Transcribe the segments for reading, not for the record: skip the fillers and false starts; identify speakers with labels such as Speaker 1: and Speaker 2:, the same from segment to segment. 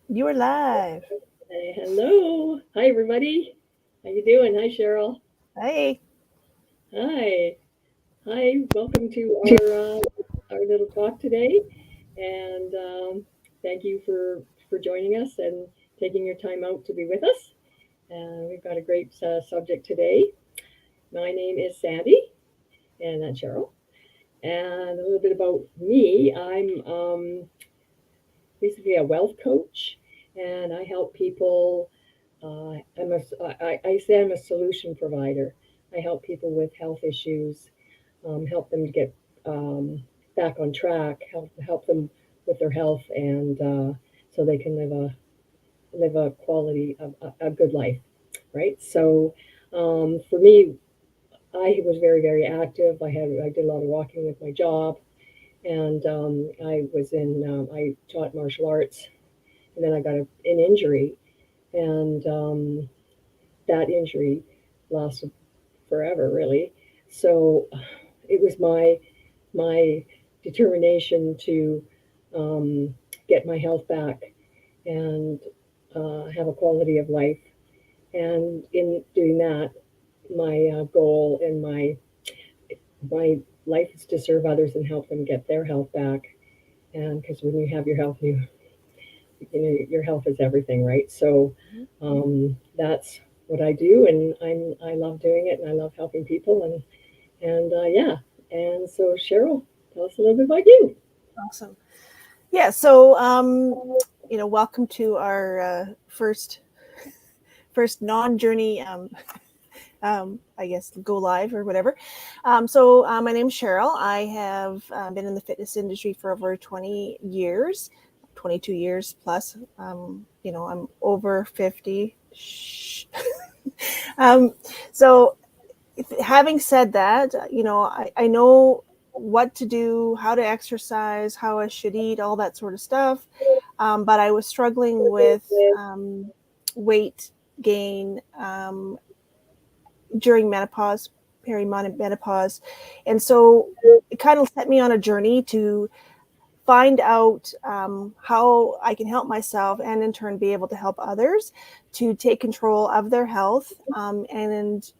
Speaker 1: You are live.
Speaker 2: Hey, hello. Hi, everybody. How you doing? Hi, Cheryl.
Speaker 1: Hey.
Speaker 2: Hi. Hi. Welcome to our little talk today, and thank you for joining us and taking your time out to be with us. We've got a great subject today. My name is Sandy, and that's Cheryl. And a little bit about me. I'm basically a wealth coach, and I help people. I say I'm a solution provider. I help people with health issues, help them to get back on track, help them with their health, and so they can live a quality of a good life, right? So for me, I was very active. I did a lot of walking with my job, and I taught martial arts, and then I got an injury, and that injury lasted forever, really. So it was my determination to um, get my health back and have a quality of life. And in doing that, my goal and my life is to serve others and help them get their health back. And because when you have your health, your health is everything, right? So that's what I do, and I love doing it, and I love helping people, and yeah. And so Cheryl, tell us a little bit about you.
Speaker 1: Awesome. Yeah. So, welcome to our first non-journey. I guess go live or whatever. My name's Cheryl. I have been in the fitness industry for over 20 years, 22 years plus. I'm over 50. Shh. um, so having said that, I know what to do, how to exercise, how I should eat, all that sort of stuff. But I was struggling with weight gain during menopause, perimenopause. And so it kind of set me on a journey to find out how I can help myself and in turn be able to help others to take control of their health. And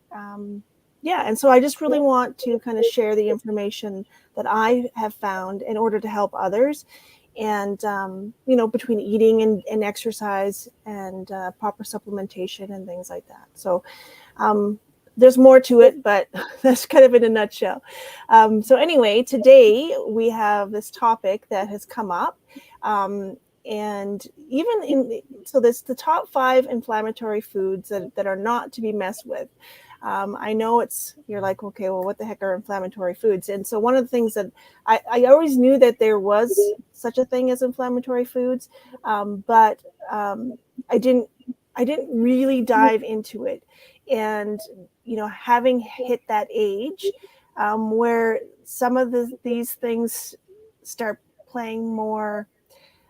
Speaker 1: so I just really want to kind of share the information that I have found in order to help others. And, between eating and exercise and proper supplementation and things like that. So, there's more to it, but that's kind of in a nutshell. So anyway, today we have this topic that has come up. And even so this the top 5 inflammatory foods that are not to be messed with. I know you're like, okay, well, what the heck are inflammatory foods? And so one of the things that I always knew that there was such a thing as inflammatory foods, but I didn't I didn't really dive into it. And having hit that age where some of these things start playing more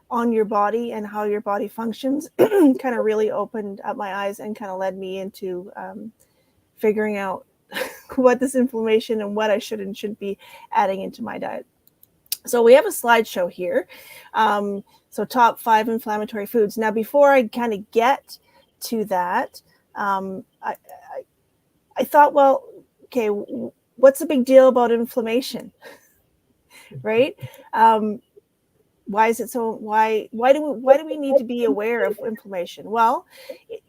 Speaker 1: on your body and how your body functions, kind of really opened up my eyes and kind of led me into figuring out what this inflammation and what I should and shouldn't be adding into my diet. So we have a slideshow here. So top 5 inflammatory foods. Now, before I kind of get to that, I thought, well, okay, what's the big deal about inflammation, right? Why is it so? Why do we need to be aware of inflammation? Well,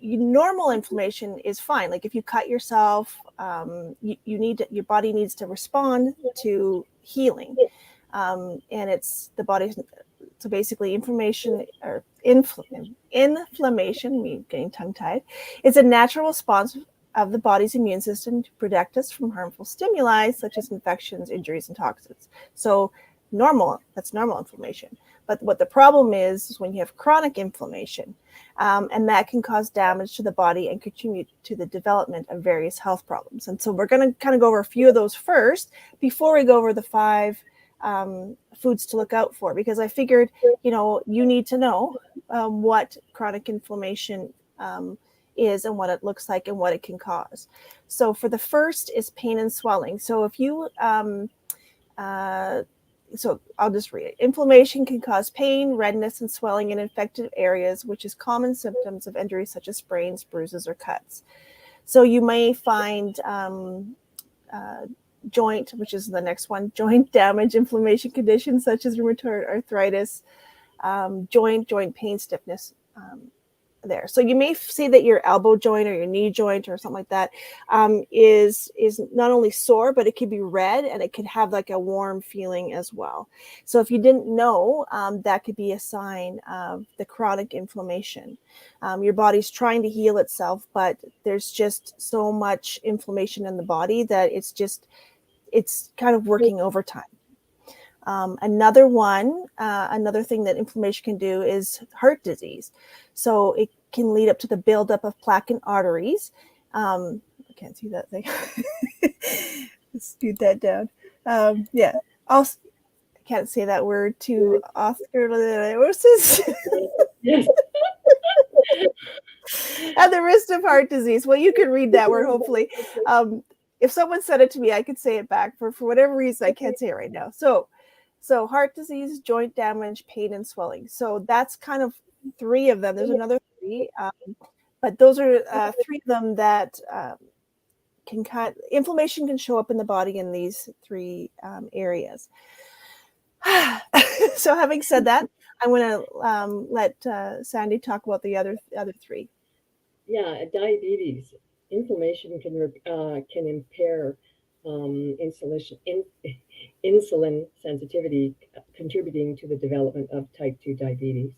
Speaker 1: normal inflammation is fine. Like if you cut yourself, your body needs to respond to healing, and it's the body's. So basically, inflammation, me getting tongue-tied, is a natural response of the body's immune system to protect us from harmful stimuli such as infections, injuries, and toxins. So that's normal inflammation. But what the problem is when you have chronic inflammation, and that can cause damage to the body and contribute to the development of various health problems. And so we're going to kind of go over a few of those first before we go over the 5 foods to look out for, because I figured, you need to know what chronic inflammation is and what it looks like and what it can cause. So for the first is pain and swelling. So if you So I'll just read it. Inflammation can cause pain, redness, and swelling in infected areas, which is common symptoms of injuries such as sprains, bruises, or cuts. So you may find joint, which is the next one, joint damage, inflammation conditions such as rheumatoid arthritis, joint pain, stiffness, there. So you may see that your elbow joint or your knee joint or something like that is not only sore, but it could be red and it could have like a warm feeling as well. So if you didn't know, that could be a sign of the chronic inflammation. Your body's trying to heal itself, but there's just so much inflammation in the body that it's kind of working overtime. Another thing that inflammation can do is heart disease. So it can lead up to the buildup of plaque in arteries. I can't see that thing. Let's scoot that down. Yeah. Also, I can't say that word to atherosclerosis.
Speaker 2: Yes.
Speaker 1: At the risk of heart disease. Well, you can read that word, hopefully. If someone said it to me, I could say it back. For whatever reason, I can't say it right now. So heart disease, joint damage, pain, and swelling. So that's kind of three of them. There's another three, but those are three of them that inflammation can show up in the body in these three areas. So having said that, I'm going to let Sandy talk about the other three.
Speaker 2: Yeah, diabetes. Inflammation can impair insulin sensitivity, contributing to the development of type 2 diabetes.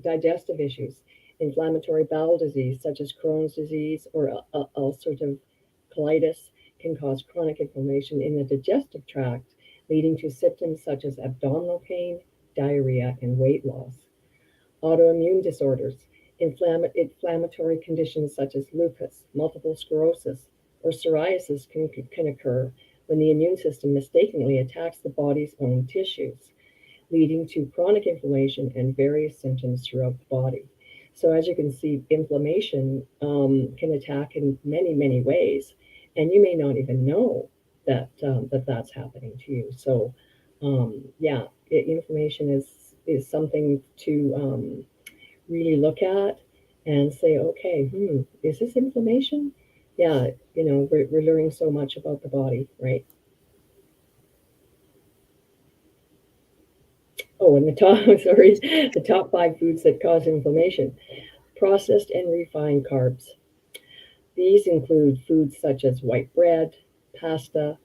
Speaker 2: Digestive issues, inflammatory bowel disease, such as Crohn's disease or ulcerative colitis, can cause chronic inflammation in the digestive tract, leading to symptoms such as abdominal pain, diarrhea, and weight loss. Autoimmune disorders, inflammatory conditions such as lupus, multiple sclerosis, or psoriasis can occur when the immune system mistakenly attacks the body's own tissues, leading to chronic inflammation and various symptoms throughout the body. So, as you can see, inflammation can attack in many, many ways, and you may not even know that that's happening to you. So, yeah, inflammation is something to really look at and say, okay, is this inflammation? Yeah, we're learning so much about the body, right? Oh, and the top, sorry, the top five foods that cause inflammation: processed and refined carbs. These include foods such as white bread, pasta,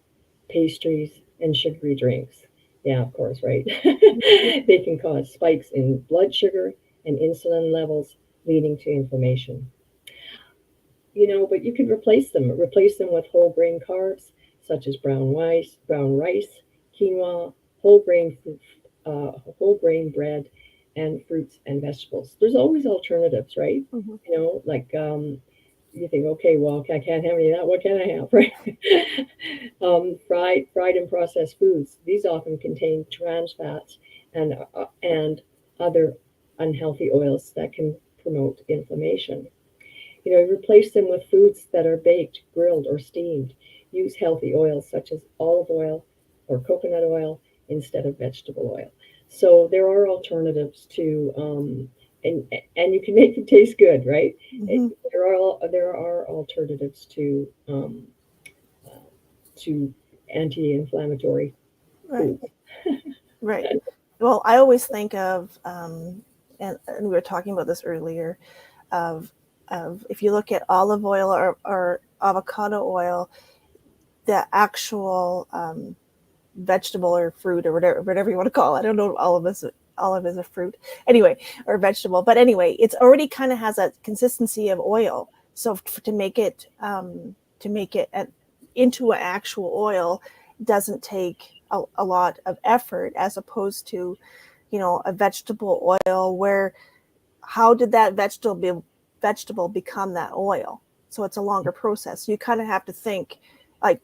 Speaker 2: pastries, and sugary drinks. Yeah, of course, right? They can cause spikes in blood sugar and insulin levels, leading to inflammation. But you can replace them with whole grain carbs such as brown rice, quinoa, whole grain whole grain bread, and fruits and vegetables. There's always alternatives, right?
Speaker 1: Mm-hmm.
Speaker 2: Like you think, okay, well, I can't have any of that. What can I have, right? Fried and processed foods. These often contain trans fats and other unhealthy oils that can promote inflammation. Replace them with foods that are baked, grilled, or steamed. Use healthy oils such as olive oil or coconut oil instead of vegetable oil. So there are alternatives to, and you can make it taste good, right?
Speaker 1: Mm-hmm.
Speaker 2: There are alternatives to anti-inflammatory
Speaker 1: Right.
Speaker 2: foods.
Speaker 1: Right. Well, I always think of, and we were talking about this earlier, of if you look at olive oil or avocado oil, the actual vegetable or fruit or whatever you want to call it. I don't know if olive is a fruit anyway, or vegetable, but anyway, it's already kind of has a consistency of oil. So to make it into an actual oil doesn't take a lot of effort, as opposed to a vegetable oil where how did that vegetable become that oil? So it's a longer process. So you kind of have to think, like,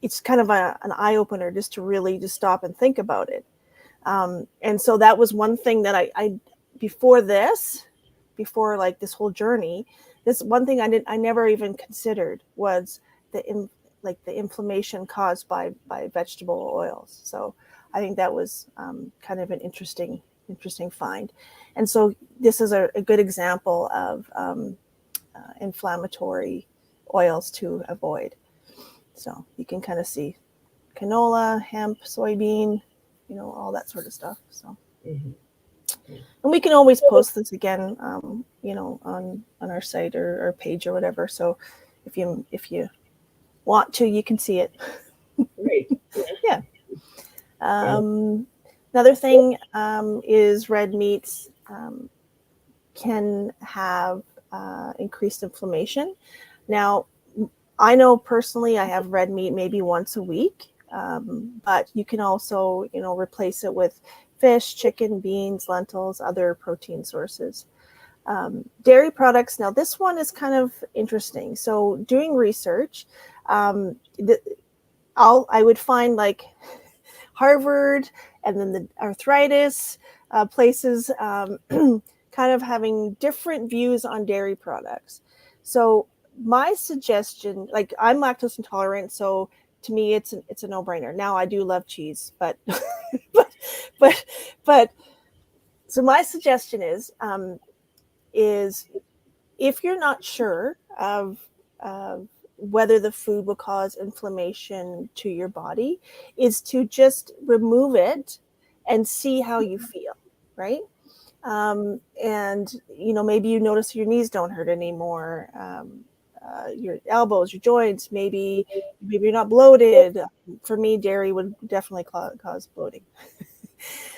Speaker 1: it's kind of an eye opener just to really just stop and think about it. And so that was one thing that I before like this whole journey, this one thing I never even considered was the inflammation caused by vegetable oils. So I think that was kind of an interesting find. And so this is a good example of inflammatory oils to avoid. So you can kind of see canola, hemp, soybean, all that sort of stuff. So,
Speaker 2: Mm-hmm.
Speaker 1: and we can always post this again, on our site or page or whatever. So if you want to, you can see it.
Speaker 2: Right.
Speaker 1: Yeah. Another thing is red meats can have increased inflammation. Now, I know personally I have red meat maybe once a week, but you can also, replace it with fish, chicken, beans, lentils, other protein sources. Dairy products. Now, this one is kind of interesting. So, doing research, I would find like Harvard and then the arthritis places kind of having different views on dairy products. So my suggestion, like I'm lactose intolerant, so to me it's a no-brainer. Now I do love cheese, but but but so my suggestion is if you're not sure of whether the food will cause inflammation to your body, is to just remove it and see how you feel, right? And maybe you notice your knees don't hurt anymore, your elbows, your joints, maybe you're not bloated. For me, dairy would definitely cause bloating.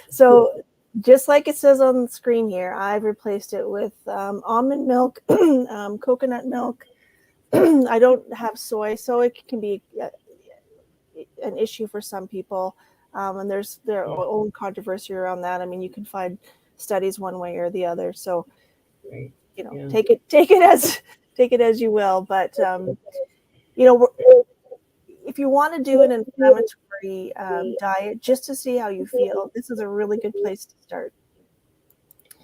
Speaker 1: So just like it says on the screen here, I've replaced it with almond milk, coconut milk. I don't have soy, so it can be an issue for some people. And there's their own controversy around that. I mean, you can find studies one way or the other. So,
Speaker 2: Right.
Speaker 1: take it as you will. But if you want to do an inflammatory diet just to see how you feel, this is a really good place to start.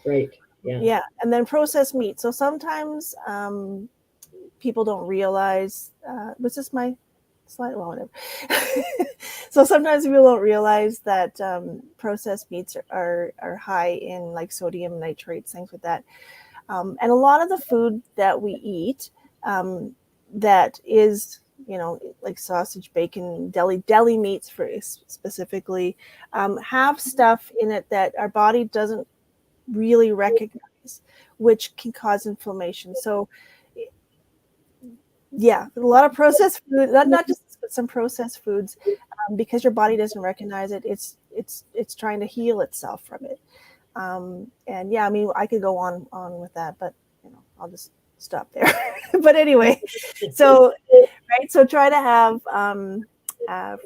Speaker 2: Right. Yeah.
Speaker 1: Yeah, and then processed meat. So sometimes people don't realize. Was this my slide? Well, whatever. So sometimes people don't realize that processed meats are high in like sodium nitrates, things like that. And a lot of the food that we eat that is, like sausage, bacon, deli meats for specifically, have stuff in it that our body doesn't really recognize, which can cause inflammation. So yeah, a lot of processed food, not just some processed foods, because your body doesn't recognize it. It's trying to heal itself from it. And yeah, I mean, I could go on with that, but I'll just stop there. But anyway, so right, so try to have uh,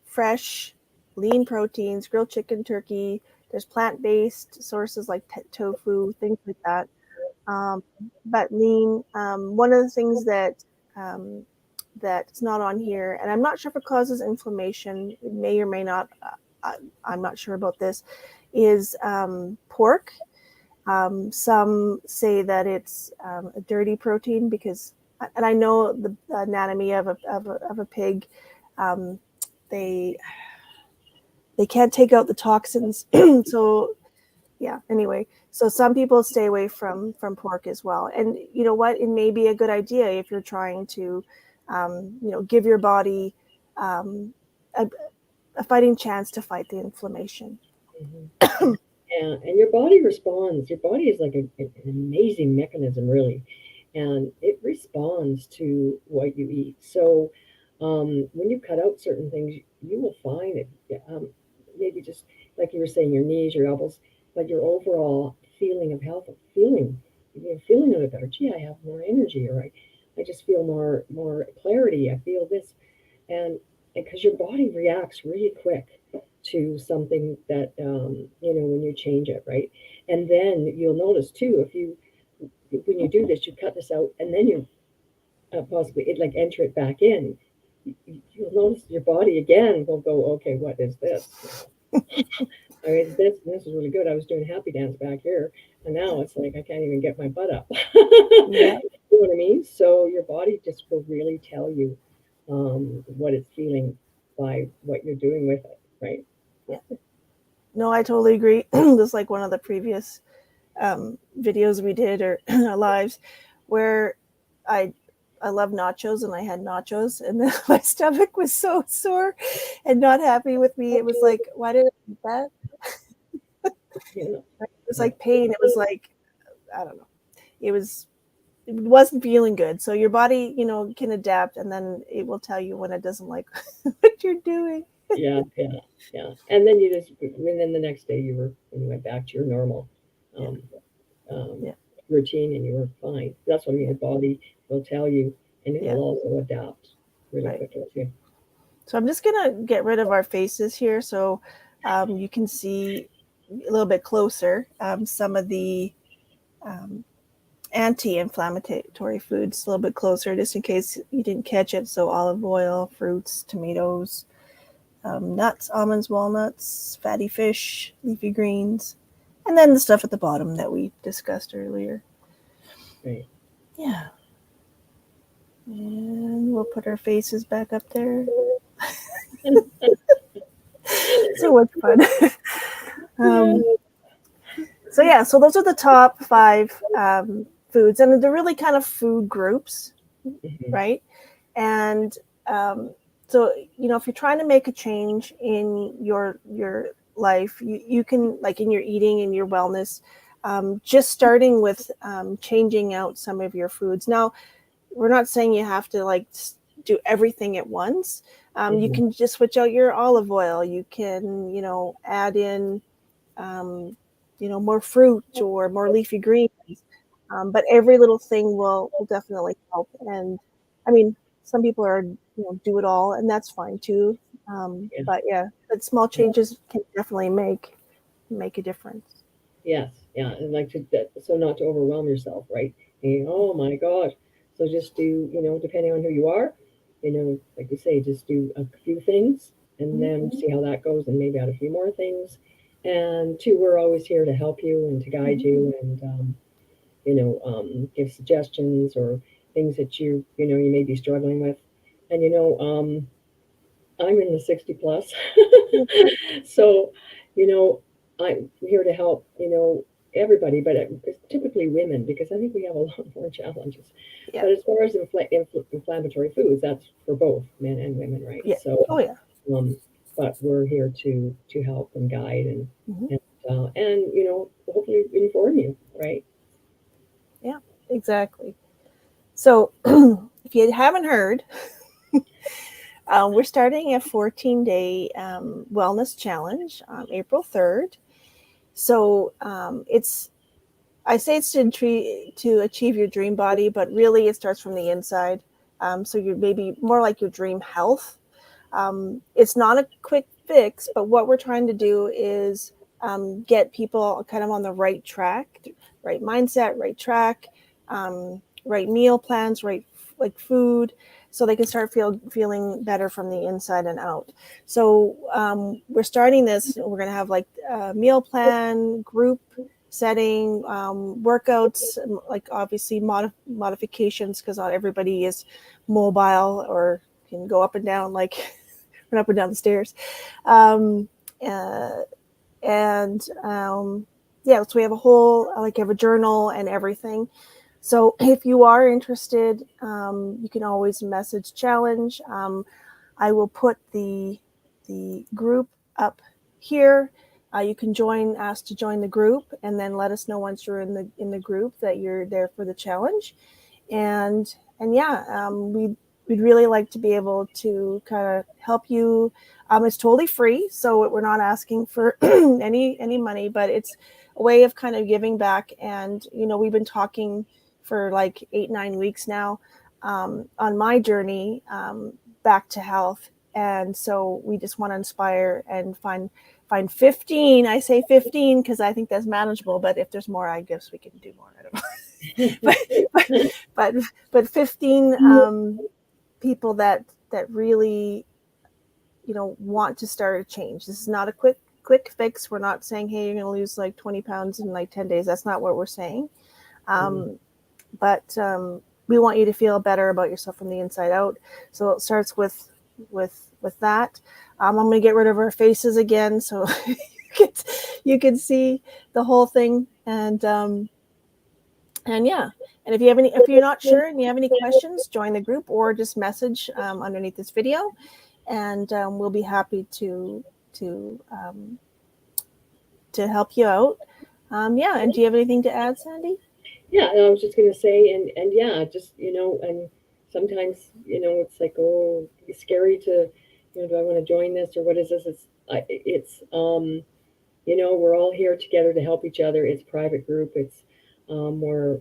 Speaker 1: fresh, lean proteins, grilled chicken, turkey. There's plant-based sources like tofu, things like that. But lean. One of the things that's not on here, and I'm not sure if it causes inflammation. It may or may not. I'm not sure about this. Is pork. Some say that it's a dirty protein because, and I know the anatomy of a pig. They can't take out the toxins, so yeah. Anyway, so some people stay away from pork as well, and you know what? It may be a good idea if you're trying to, give your body a, a fighting chance to fight the inflammation.
Speaker 2: Mm-hmm. And your body responds. Your body is like an amazing mechanism, really, and it responds to what you eat. So when you cut out certain things, you will find it. Maybe just like you were saying, your knees, your elbows, but your overall feeling of health, feeling a little better. Gee, I have more energy, or I just feel more clarity. I feel this, and because your body reacts really quick to something that when you change it, right? And then you'll notice too, if you when you do this, you cut this out, and then you possibly like enter it back in. You'll notice your body again will go, okay, what is this? I mean, this is really good. I was doing happy dance back here, and now it's like I can't even get my butt up.
Speaker 1: Yeah.
Speaker 2: You know what I mean? So your body just will really tell you what it's feeling by what you're doing with it, right?
Speaker 1: Yeah. No, I totally agree. Just like one of the previous videos we did or lives where I I love nachos and I had nachos and then my stomach was so sore and not happy with me. It was like, why did I eat that?
Speaker 2: Yeah,
Speaker 1: It was
Speaker 2: yeah,
Speaker 1: like pain. It was like, I don't know. It was it wasn't feeling good. So your body, can adapt and then it will tell you when it doesn't like what you're doing.
Speaker 2: yeah, yeah, yeah. And then and then the next day you went back to your normal
Speaker 1: Yeah.
Speaker 2: um, um,
Speaker 1: Yeah.
Speaker 2: routine and you were fine. That's when
Speaker 1: Yeah.
Speaker 2: your body will tell you, and
Speaker 1: Yeah.
Speaker 2: it'll also adapt really
Speaker 1: Right.
Speaker 2: quickly too.
Speaker 1: So I'm just going to get rid of our faces here so you can see a little bit closer some of the um, anti-inflammatory foods a little bit closer just in case you didn't catch it. So olive oil, fruits, tomatoes, nuts, almonds, walnuts, fatty fish, leafy greens, and then the stuff at the bottom that we discussed earlier.
Speaker 2: Right.
Speaker 1: Yeah. And we'll put our faces back up there. So much fun.
Speaker 2: Yeah.
Speaker 1: um, so yeah, so those are the top five foods, and they're really kind of food groups,
Speaker 2: Mhm.
Speaker 1: right? And so if you're trying to make a change in your life, you can, like in your eating and your wellness, just starting with changing out some of your foods. Now, we're not saying you have to like do everything at once. You
Speaker 2: Mhm.
Speaker 1: can just switch out your olive oil. You can, add in, um, more fruit or more leafy greens. But every little thing will definitely help. And I mean, some people are, do it all, and that's fine too.
Speaker 2: Yeah.
Speaker 1: But yeah, but small
Speaker 2: Yeah.
Speaker 1: changes can definitely make a difference.
Speaker 2: Yes. Yeah. And like so not to overwhelm yourself, right? And, oh my gosh. So just do, depending on who you are, like you say, just do a few things and
Speaker 1: Mhm.
Speaker 2: then see how that goes and maybe add a few more things. And two, we're always here to help you and to guide
Speaker 1: Mhm.
Speaker 2: you and, give suggestions or things that you may be struggling with. And, I'm in the 60 plus.
Speaker 1: Yeah.
Speaker 2: So, you know, I'm here to help, everybody, but it's typically women because I think we have a lot more challenges.
Speaker 1: Yeah.
Speaker 2: But as far as inflammatory foods, that's for both men and women, right?
Speaker 1: Yeah.
Speaker 2: So,
Speaker 1: Oh yeah.
Speaker 2: um, but we're here to help and guide
Speaker 1: Mhm.
Speaker 2: and hopefully inform you, right?
Speaker 1: Yeah. Exactly. So, if you haven't heard, we're starting a 14-day wellness challenge on April 3rd. So I say it's to achieve your dream body, but really it starts from the inside. So you're maybe more like your dream health. It's not a quick fix, but what we're trying to do is get people kind of on the right track, right mindset, right track, right meal plans, right like food, so they can start feeling better from the inside and out. So we're starting this. We're going to have like a meal plan, group setting, workouts, like obviously modifications because not everybody is mobile or can go up and down like run up and down the stairs. Um, uh, and yeah, so we have a whole like have a journal and everything. So if you are interested, you can always message challenge. I will put the group up here. You can ask to join the group, and then let us know once you're in the group that you're there for the challenge. And yeah, we'd really like to be able to kind of help you. It's totally free, so we're not asking for any money, but it's a way of kind of giving back. And we've been talking for like 8-9 weeks now on my journey back to health, and so we just want to inspire and find 15. I say 15 because I think that's manageable, but if there's more, I guess we can do more. I don't know. but, but but but 15 people that really want to start a change. This is not a quick fix. We're not saying, hey, you're going to lose like 20 pounds in like 10 days. That's not what we're saying.
Speaker 2: Mhm.
Speaker 1: But we want you to feel better about yourself from the inside out. So it starts with with that. I'm going to get rid of our faces again, so you can see the whole thing. And yeah, and if you're not sure and you have any questions, join the group or just message underneath this video, and we'll be happy to um, to help you out. Yeah, and do you have anything to add, Sandy?
Speaker 2: Yeah, and I was just gonna say, and yeah, just and sometimes it's like, oh, it's scary to, do I want to join this or what is this? It's we're all here together to help each other. It's a private group. It's we're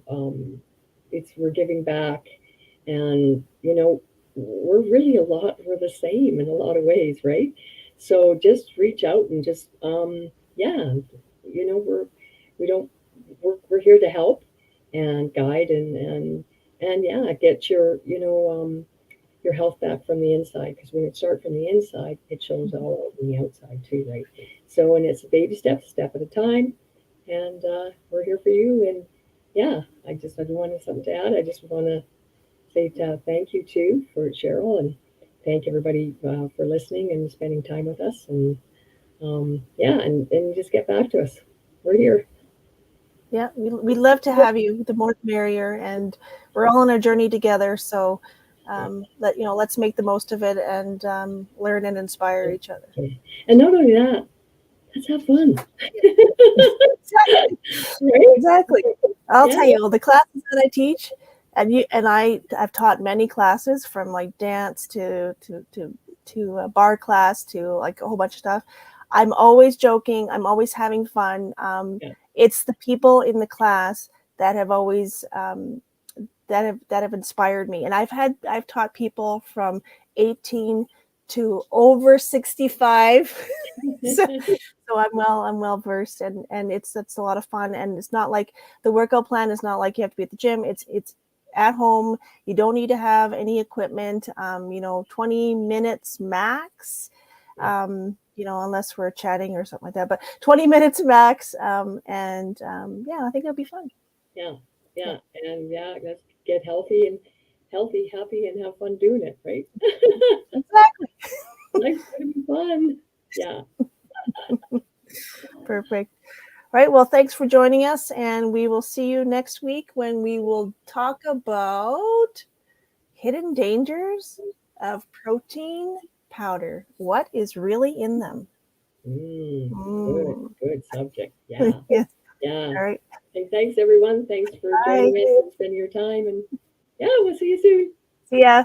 Speaker 2: we're giving back, and we're the same in a lot of ways, right? So just reach out and just yeah, we're we don't we're here to help and guide and yeah, get your health back from the inside, because when it starts from the inside, it shows all over the outside too, right? So, and it's a baby step, step at a time, and we're here for you. And yeah, I wanted something to add. I just want to say thank you too for Cheryl, and thank everybody for listening and spending time with us. And yeah, and just get back to us. We're here.
Speaker 1: Yeah, we'd love to have you. The more the merrier, and we're all on a journey together. So let's make the most of it and learn and inspire each other.
Speaker 2: And not only that, let's have fun.
Speaker 1: Exactly.
Speaker 2: Right?
Speaker 1: Exactly. I'll
Speaker 2: Yeah.
Speaker 1: tell you, the classes that I teach, I've taught many classes, from like dance to a bar class to like a whole bunch of stuff. I'm always joking. I'm always having fun.
Speaker 2: Yeah.
Speaker 1: It's the people in the class that have always that have inspired me. And I've taught people from 18 to over 65. so so I'm well versed, and it's a lot of fun. And it's not like the workout plan is not like you have to be at the gym. It's at home. You don't need to have any equipment. 20 minutes max. Unless we're chatting or something like that, but 20 minutes max. Yeah, I think it'll be fun.
Speaker 2: Yeah,
Speaker 1: Yeah,
Speaker 2: yeah, and yeah, let's get healthy, happy, and have fun doing it, right?
Speaker 1: exactly.
Speaker 2: Life's gonna be fun. Yeah.
Speaker 1: Perfect. All right. Well, thanks for joining us, and we will see you next week when we will talk about hidden dangers of protein powder. What is really in them?
Speaker 2: Good,
Speaker 1: Mm.
Speaker 2: good subject. Yeah,
Speaker 1: Yes.
Speaker 2: yeah.
Speaker 1: All right.
Speaker 2: And thanks everyone. Thanks for
Speaker 1: Bye.
Speaker 2: joining us and spending your time. And yeah, we'll see you soon.
Speaker 1: See ya.